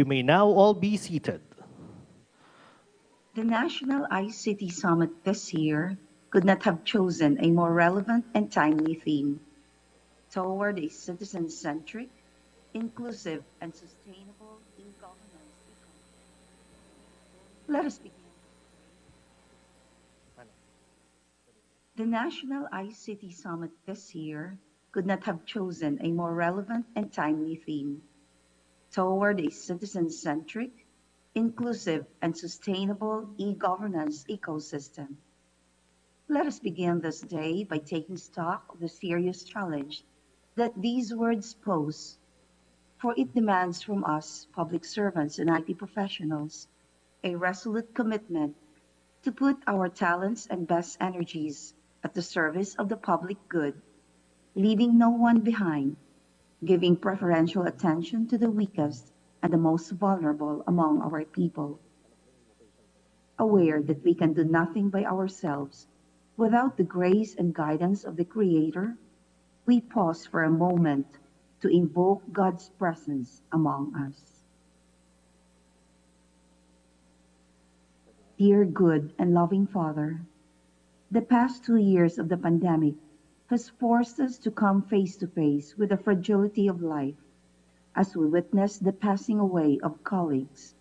We may now all be seated. The National ICT Summit this year could not have chosen a more relevant and timely theme toward a citizen-centric, inclusive, and sustainable e-governance ecosystem. Let us begin. The National ICT Summit this year could not have chosen a more relevant and timely theme toward a citizen-centric, inclusive, and sustainable e-governance ecosystem. Let us begin this day by taking stock of the serious challenge that these words pose, for it demands from us, public servants and IT professionals, a resolute commitment to put our talents and best energies at the service of the public good, leaving no one behind, giving preferential attention to the weakest and the most vulnerable among our people. Aware that we can do nothing by ourselves without the grace and guidance of the Creator, we pause for a moment to invoke God's presence among us. Dear good and loving Father, the past 2 years of the pandemic has forced us to come face to face with the fragility of life as we witness the passing away of colleagues,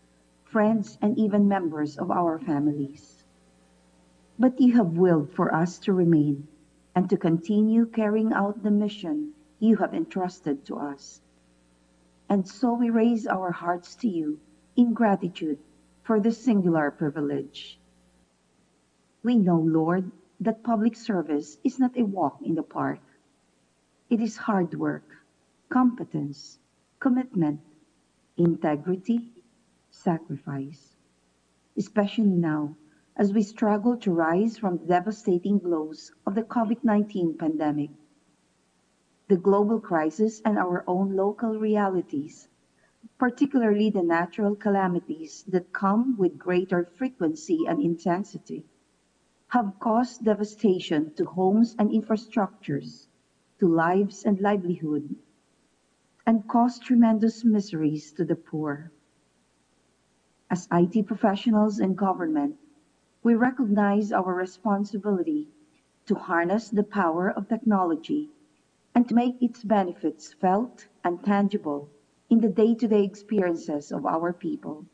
friends, and even members of our families. But you have willed for us to remain and to continue carrying out the mission you have entrusted to us. And so we raise our hearts to you in gratitude for this singular privilege. We know, Lord, that public service is not a walk in the park. It is hard work, competence, commitment, integrity, sacrifice, especially now as we struggle to rise from the devastating blows of the COVID-19 pandemic, the global crisis, and our own local realities, particularly the natural calamities that come with greater frequency and intensity, have caused devastation to homes and infrastructures, to lives and livelihood, and caused tremendous miseries to the poor. As IT professionals and government, we recognize our responsibility to harness the power of technology and to make its benefits felt and tangible in the day-to-day experiences of our people.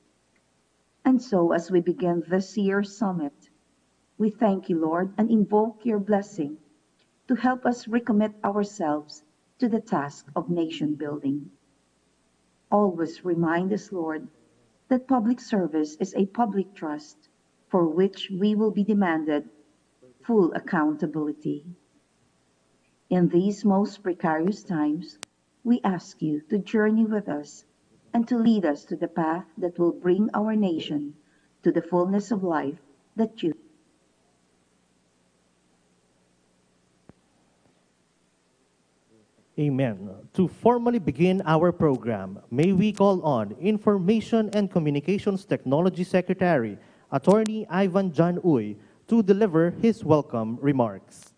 And so, as we begin this year's summit, we thank you, Lord, and invoke your blessing to help us recommit ourselves to the task of nation building. Always remind us, Lord, that public service is a public trust for which we will be demanded full accountability. In these most precarious times, we ask you to journey with us and to lead us to the path that will bring our nation to the fullness of life that you. Amen. To formally begin our program, may we call on Information and Communications Technology Secretary, Attorney Ivan John Uy, to deliver his welcome remarks.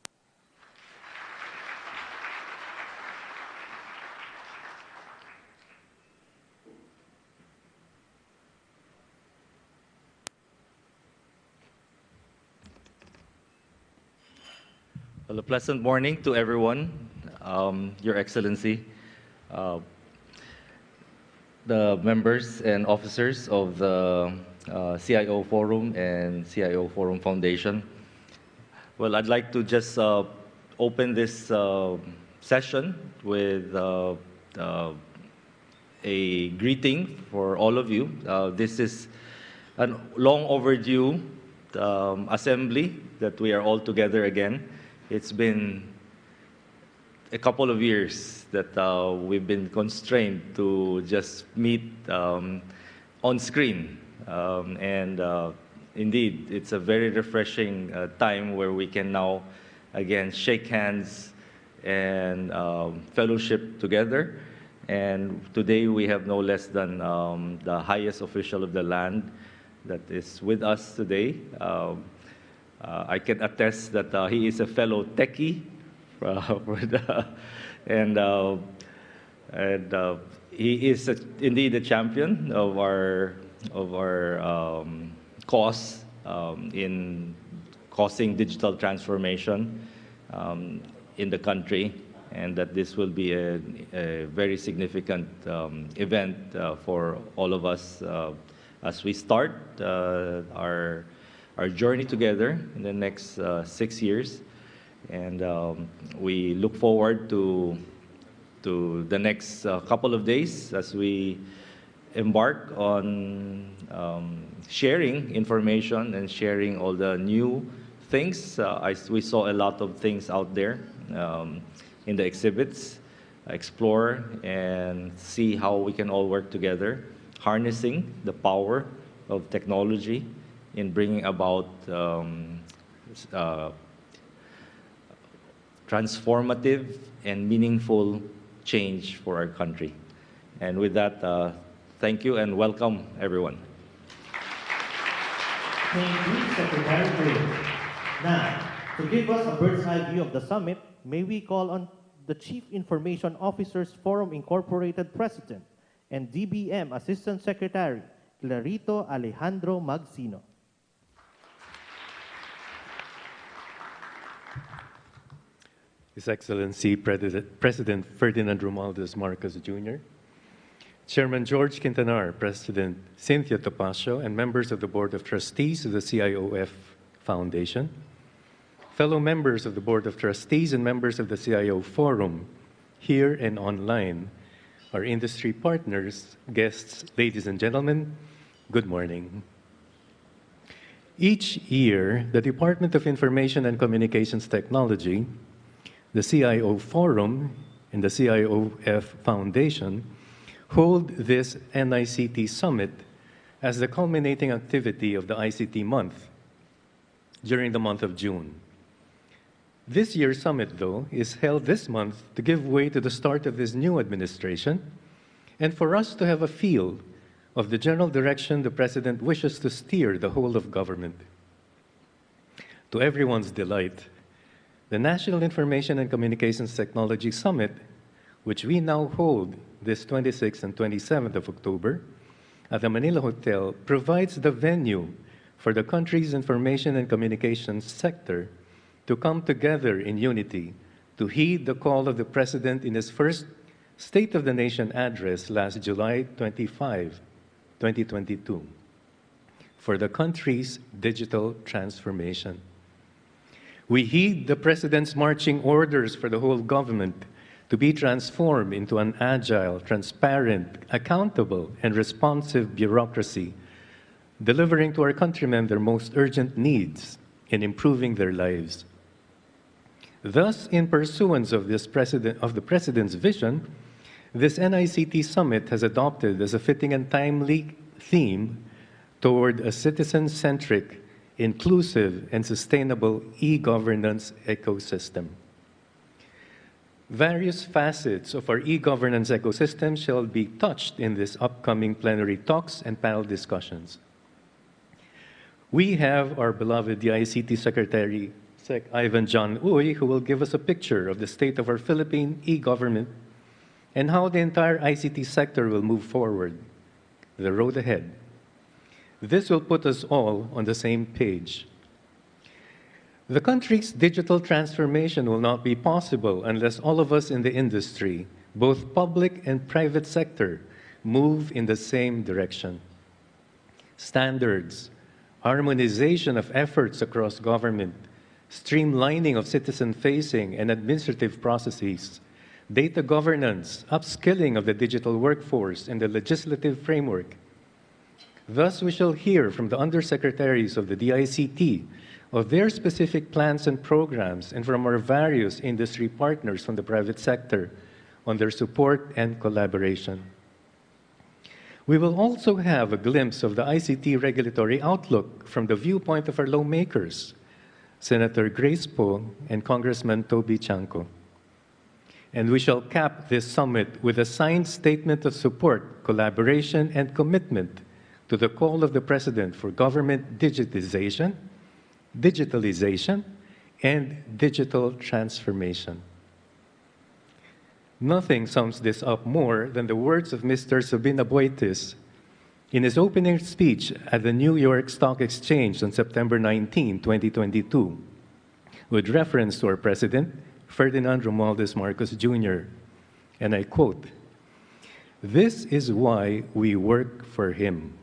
Well, a pleasant morning to everyone, Your Excellency, the members and officers of the CIO Forum and CIO Forum Foundation. Well, I'd like to just open this session with a greeting for all of you. This is a long overdue assembly that we are all together again. It's been a couple of years that we've been constrained to just meet on screen. Indeed, it's a very refreshing time where we can now again shake hands and fellowship together. And today we have no less than the highest official of the land that is with us today. I can attest that he is a fellow techie, And he is indeed a champion of our cause in causing digital transformation in the country, and that this will be a very significant event for all of us as we start our journey together in the next 6 years. And we look forward to the next couple of days as we embark on sharing information and sharing all the new things. We saw a lot of things out there in the exhibits, explore and see how we can all work together, harnessing the power of technology in bringing about transformative and meaningful change for our country. And with that, thank you and welcome, everyone. Thank you, Secretary Green. Now, to give us a bird's eye view of the summit, may we call on the Chief Information Officers Forum Incorporated President and DBM Assistant Secretary, Clarito Alejandro Magsino. His Excellency President Ferdinand Romualdez Marcos Jr., Chairman George Quintanar, President Cynthia Topacio, and members of the Board of Trustees of the CIOF Foundation, fellow members of the Board of Trustees and members of the CIO Forum, here and online, our industry partners, guests, ladies and gentlemen, good morning. Each year, the Department of Information and Communications Technology, the CIO Forum, and the CIOF Foundation hold this NICT Summit as the culminating activity of the ICT month during the month of June. This year's summit, though, is held this month to give way to the start of this new administration and for us to have a feel of the general direction the President wishes to steer the whole of government. To everyone's delight, the National Information and Communications Technology Summit, which we now hold this 26th and 27th of October at the Manila Hotel, provides the venue for the country's information and communications sector to come together in unity to heed the call of the President in his first State of the Nation address last July 25, 2022, for the country's digital transformation. We heed the President's marching orders for the whole government to be transformed into an agile, transparent, accountable, and responsive bureaucracy, delivering to our countrymen their most urgent needs and improving their lives. Thus, in pursuance of the President's vision, this NICT Summit has adopted as a fitting and timely theme toward a citizen-centric, inclusive, and sustainable e-governance ecosystem. Various facets of our e-governance ecosystem shall be touched in this upcoming plenary talks and panel discussions. We have our beloved ICT Secretary, Sec Ivan John Uy, who will give us a picture of the state of our Philippine e-government and how the entire ICT sector will move forward, the road ahead. This will put us all on the same page. The country's digital transformation will not be possible unless all of us in the industry, both public and private sector, move in the same direction. Standards, harmonization of efforts across government, streamlining of citizen-facing and administrative processes, data governance, upskilling of the digital workforce, and the legislative framework. Thus, we shall hear from the undersecretaries of the DICT of their specific plans and programs, and from our various industry partners from the private sector on their support and collaboration. We will also have a glimpse of the ICT regulatory outlook from the viewpoint of our lawmakers, Senator Grace Poe and Congressman Toby Chanco. And we shall cap this summit with a signed statement of support, collaboration, and commitment to the call of the President for government digitalization, and digital transformation. Nothing sums this up more than the words of Mr. Sabina Boitis in his opening speech at the New York Stock Exchange on September 19, 2022, with reference to our President, Ferdinand Romualdez Marcos Jr. And I quote, "This is why we work for him,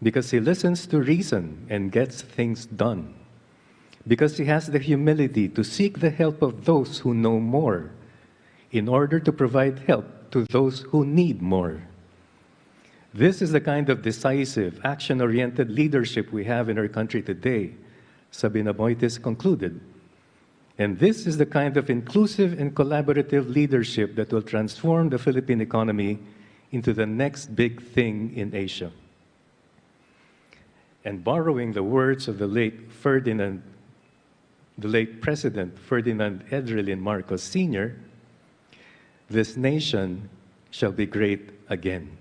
because he listens to reason and gets things done, because he has the humility to seek the help of those who know more in order to provide help to those who need more. This is the kind of decisive, action-oriented leadership we have in our country today," Sabina Boitis concluded. "And this is the kind of inclusive and collaborative leadership that will transform the Philippine economy into the next big thing in Asia." And borrowing the words of the late President Ferdinand Edrelin Marcos Sr., "This nation shall be great again."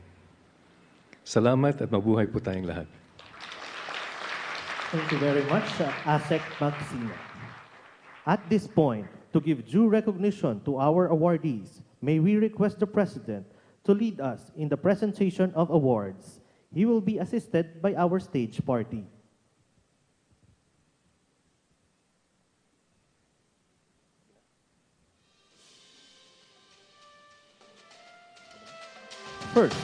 Salamat at mabuhay po tayong lahat. Thank you very much, ASEC Magsina. At this point, to give due recognition to our awardees, may we request the President to lead us in the presentation of awards. He will be assisted by our stage party. First,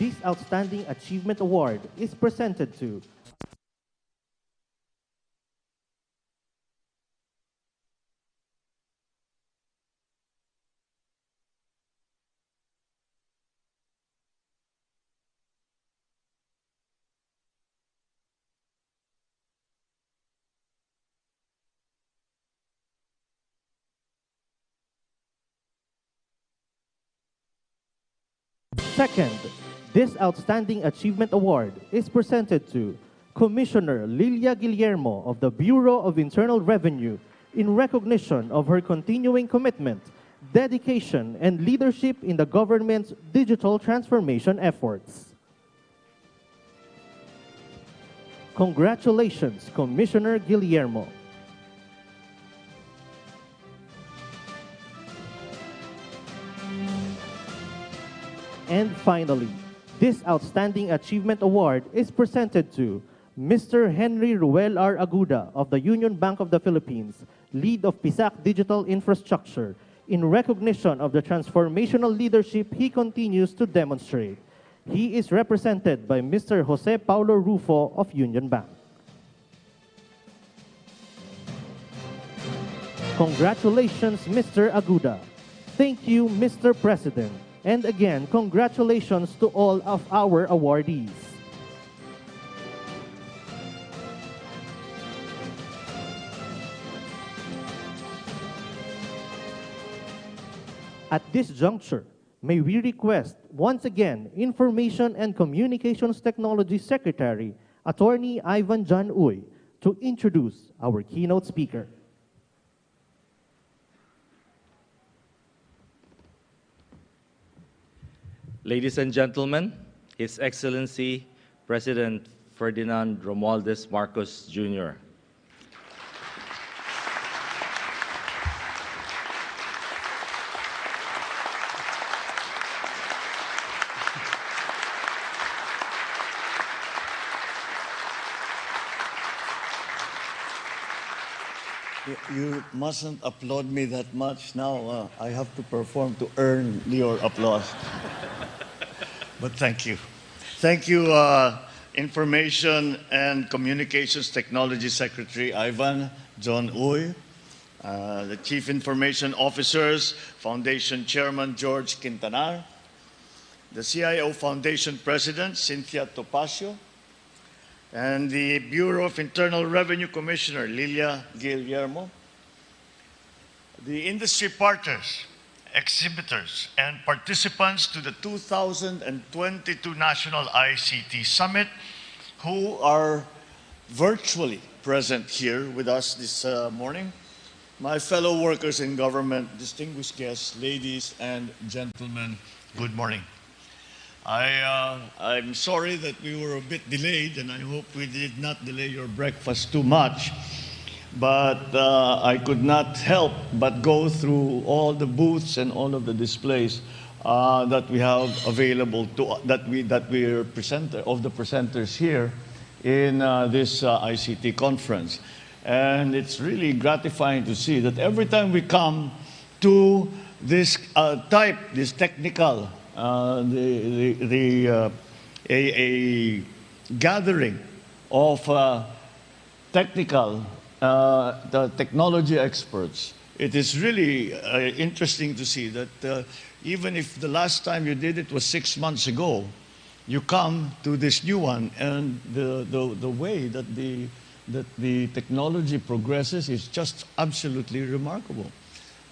this Outstanding Achievement Award is presented to Second, this Outstanding Achievement Award is presented to Commissioner Lilia Guillermo of the Bureau of Internal Revenue in recognition of her continuing commitment, dedication, and leadership in the government's digital transformation efforts. Congratulations, Commissioner Guillermo. And finally, this Outstanding Achievement Award is presented to Mr. Henry Ruel R. Aguda of the Union Bank of the Philippines, lead of PISAC Digital Infrastructure, in recognition of the transformational leadership he continues to demonstrate. He is represented by Mr. Jose Paulo Rufo of Union Bank. Congratulations, Mr. Aguda. Thank you, Mr. President. And again, congratulations to all of our awardees. At this juncture, may we request once again Information and Communications Technology Secretary, Attorney Ivan John Uy, to introduce our keynote speaker. Ladies and gentlemen, His Excellency President Ferdinand Romualdez Marcos Jr. You mustn't applaud me that much now. I have to perform to earn your applause. But thank you. Thank you, Information and Communications Technology Secretary Ivan John Uy, the Chief Information Officers, Foundation Chairman George Quintanar, the CIO Foundation President Cynthia Topacio, and the Bureau of Internal Revenue Commissioner Lilia Guillermo, the industry partners, exhibitors, and participants to the 2022 National ICT Summit who are virtually present here with us this morning, my fellow workers in government, distinguished guests, ladies and gentlemen, good morning. I'm sorry that we were a bit delayed, and I hope we did not delay your breakfast too much. but I could not help but go through all the booths and all of the displays that we have available to that we are presenters here in this ICT conference. And it's really gratifying to see that every time we come to this this technical, a gathering of technical, the technology experts, it is really interesting to see that even if the last time you did it was 6 months ago, you come to this new one, and the way that the technology progresses is just absolutely remarkable.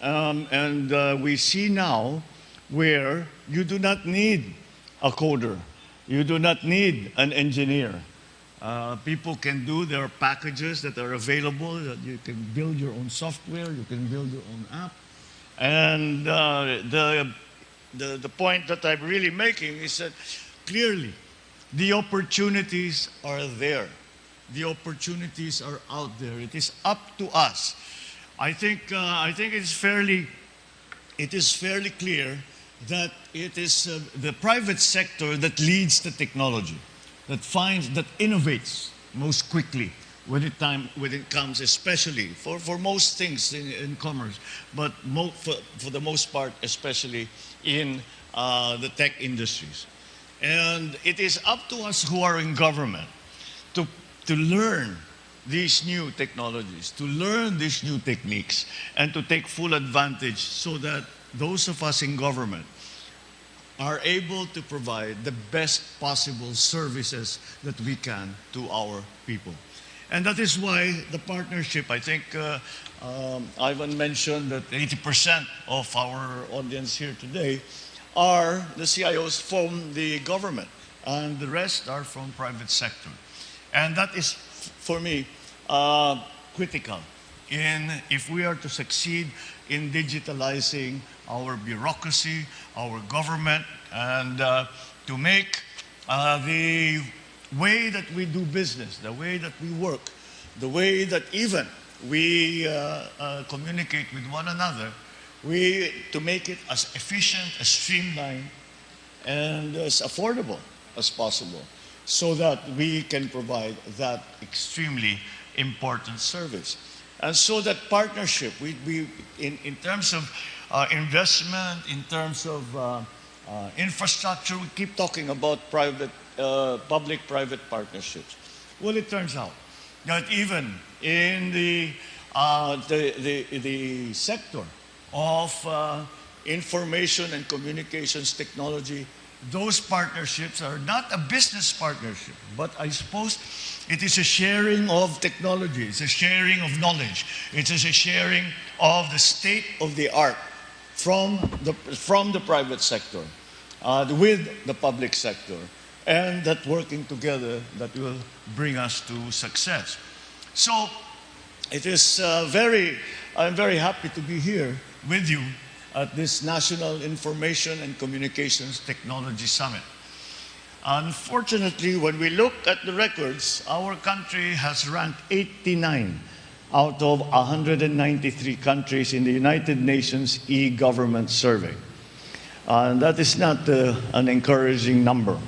And we see now where you do not need a coder, you do not need an engineer. People can do their packages that are available, that you can build your own software, you can build your own app. And the point that I'm really making is that clearly the opportunities are there. The opportunities are out there. It is up to us. I think it is fairly clear that it is the private sector that leads the technology, that innovates most quickly when it comes, especially for most things in commerce, but for the most part, especially in the tech industries. And it is up to us who are in government to learn these new technologies, to learn these new techniques, and to take full advantage so that those of us in government are able to provide the best possible services that we can to our people. And that is why the partnership, I think Ivan mentioned that 80% of our audience here today are the CIOs from the government, and the rest are from private sector. And that is, for me, critical if we are to succeed in digitalizing our bureaucracy, our government, and to make the way that we do business, the way that we work, the way that even we communicate with one another, to make it as efficient, as streamlined, and as affordable as possible, so that we can provide that extremely important service. And so that partnership, in terms of investment, in terms of infrastructure, we keep talking about public-private partnerships. Well, it turns out that even in the sector of information and communications technology, those partnerships are not a business partnership, but I suppose it is a sharing of technology, it's a sharing of knowledge, it is a sharing of the state of the art from the private sector with the public sector, and that working together that will bring us to success. So it is I'm very happy to be here with you at this National Information and Communications Technology Summit. Unfortunately, when we look at the records, our country has ranked 89 out of 193 countries in the United Nations eGovernance survey. And that is not an encouraging number.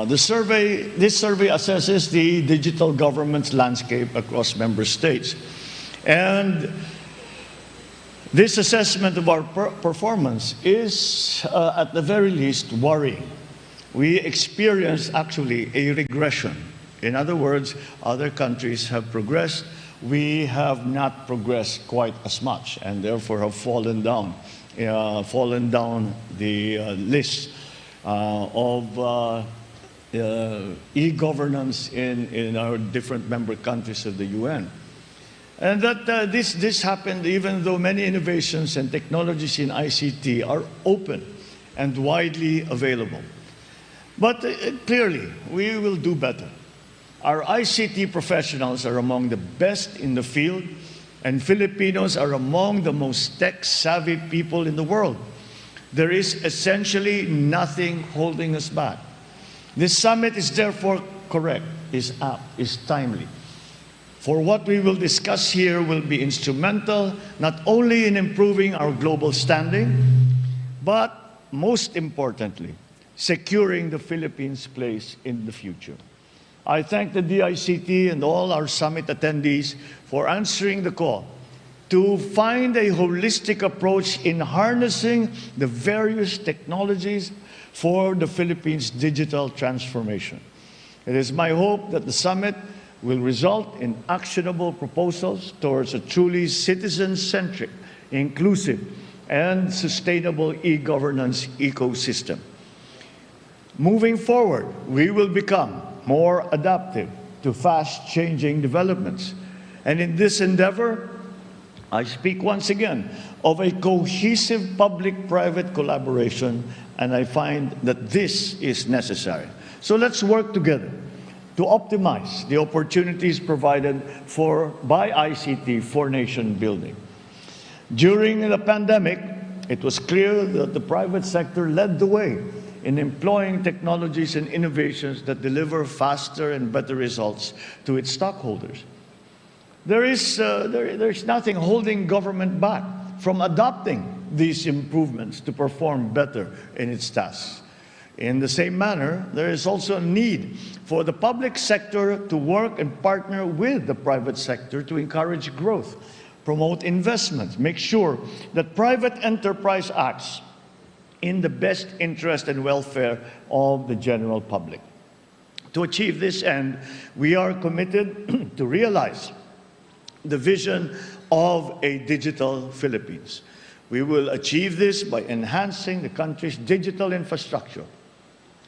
This survey assesses the digital governance landscape across member states. And this assessment of our performance is, at the very least, worrying. We experience actually a regression. In other words, other countries have progressed. We have not progressed quite as much, and therefore have fallen down the list of e-governance in our different member countries of the UN. And that this happened even though many innovations and technologies in ICT are open and widely available. But clearly, we will do better. Our ICT professionals are among the best in the field, and Filipinos are among the most tech-savvy people in the world. There is essentially nothing holding us back. This summit is therefore correct, is apt, is timely. For what we will discuss here will be instrumental not only in improving our global standing, but most importantly, securing the Philippines' place in the future. I thank the DICT and all our summit attendees for answering the call to find a holistic approach in harnessing the various technologies for the Philippines' digital transformation. It is my hope that the summit will result in actionable proposals towards a truly citizen-centric, inclusive, and sustainable e-governance ecosystem. Moving forward, we will become more adaptive to fast-changing developments. And in this endeavor, I speak once again of a cohesive public-private collaboration, and I find that this is necessary. So let's work together to optimize the opportunities provided by ICT for nation building. During the pandemic, it was clear that the private sector led the way in employing technologies and innovations that deliver faster and better results to its stockholders. There's nothing holding government back from adopting these improvements to perform better in its tasks. In the same manner, there is also a need for the public sector to work and partner with the private sector to encourage growth, promote investments, make sure that private enterprise acts in the best interest and welfare of the general public. To achieve this end, we are committed to realize the vision of a digital Philippines. We will achieve this by enhancing the country's digital infrastructure,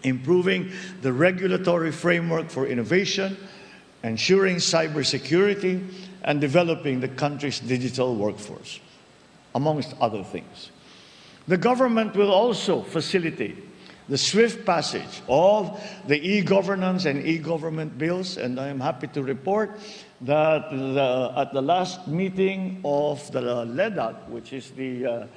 improving the regulatory framework for innovation, ensuring cybersecurity, and developing the country's digital workforce, amongst other things. The government will also facilitate the swift passage of the e-governance and e-government bills, and I am happy to report that at the last meeting of the LEDAC, which is the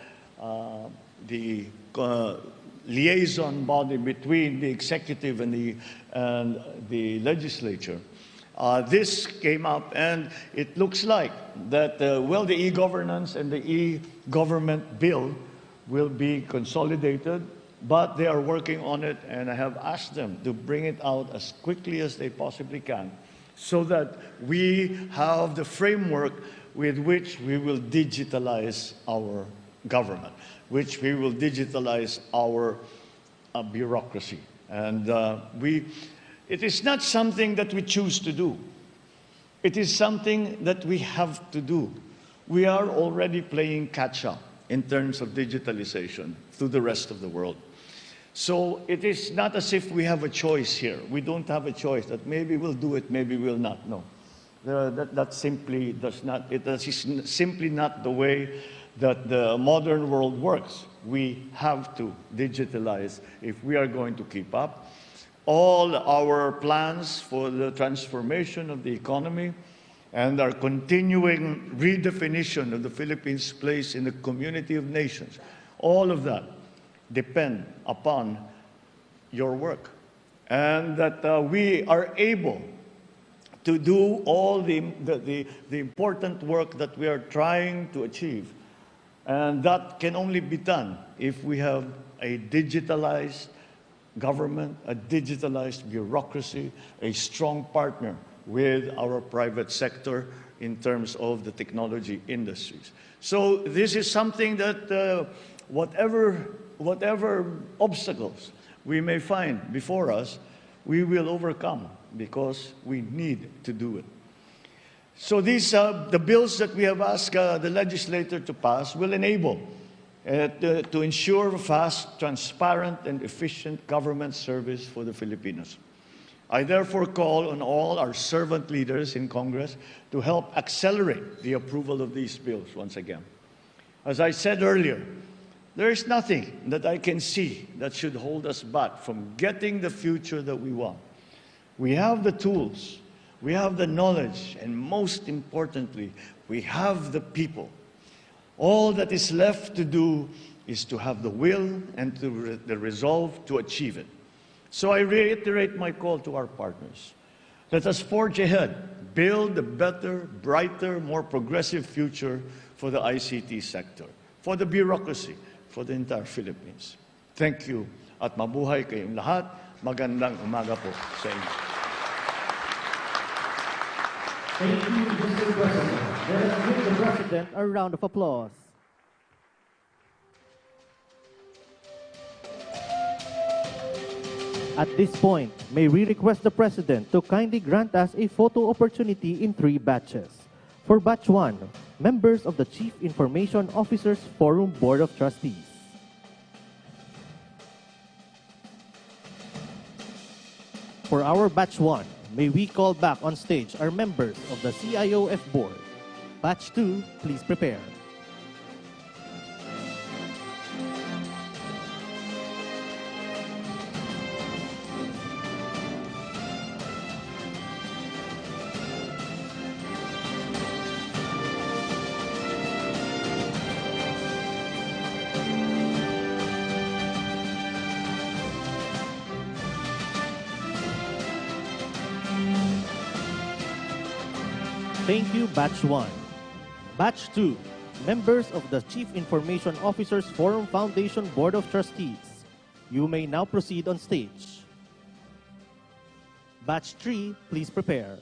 liaison body between the executive and the legislature, this came up, and it looks like that, well, the e-governance and the e-government bill will be consolidated, but they are working on it, and I have asked them to bring it out as quickly as they possibly can so that we have the framework with which we will digitalize our government, which we will digitalize our bureaucracy. And it is not something that we choose to do. It is something that we have to do. We are already playing catch-up in terms of digitalization to the rest of the world. So it is not as if we have a choice here. We don't have a choice that maybe we'll do it, maybe we'll not. No, that simply does not. It is simply not the way that the modern world works. We have to digitalize if we are going to keep up. All our plans for the transformation of the economy and our continuing redefinition of the Philippines' place in the community of nations, all of that depend upon your work. And that we are able to do all the important work that we are trying to achieve. And that can only be done if we have a digitalized government, a digitalized bureaucracy, a strong partner with our private sector in terms of the technology industries. So this is something that whatever obstacles we may find before us, we will overcome because we need to do it. So these, the bills that we have asked the legislature to pass will enable to ensure fast, transparent, and efficient government service for the Filipinos. I therefore call on all our servant leaders in Congress to help accelerate the approval of these bills once again. As I said earlier, there is nothing that I can see that should hold us back from getting the future that we want. We have the tools, we have the knowledge, and most importantly, we have the people. All that is left to do is to have the will and the resolve to achieve it. So I reiterate my call to our partners. Let us forge ahead, build a better, brighter, more progressive future for the ICT sector, for the bureaucracy, for the entire Philippines. Thank you at mabuhay kayong lahat. Magandang umaga po sa inyo. Thank you, Mr. President. Let's give the President a round of applause. At this point, may we request the President to kindly grant us a photo opportunity in 3 batches. For Batch 1, members of the Chief Information Officers Forum Board of Trustees. For our Batch 1, may we call back on stage our members of the CIOF Board. Batch 2, please prepare. Thank you, Batch 1. Batch 2, members of the Chief Information Officers Forum Foundation Board of Trustees. You may now proceed on stage. Batch 3, please prepare.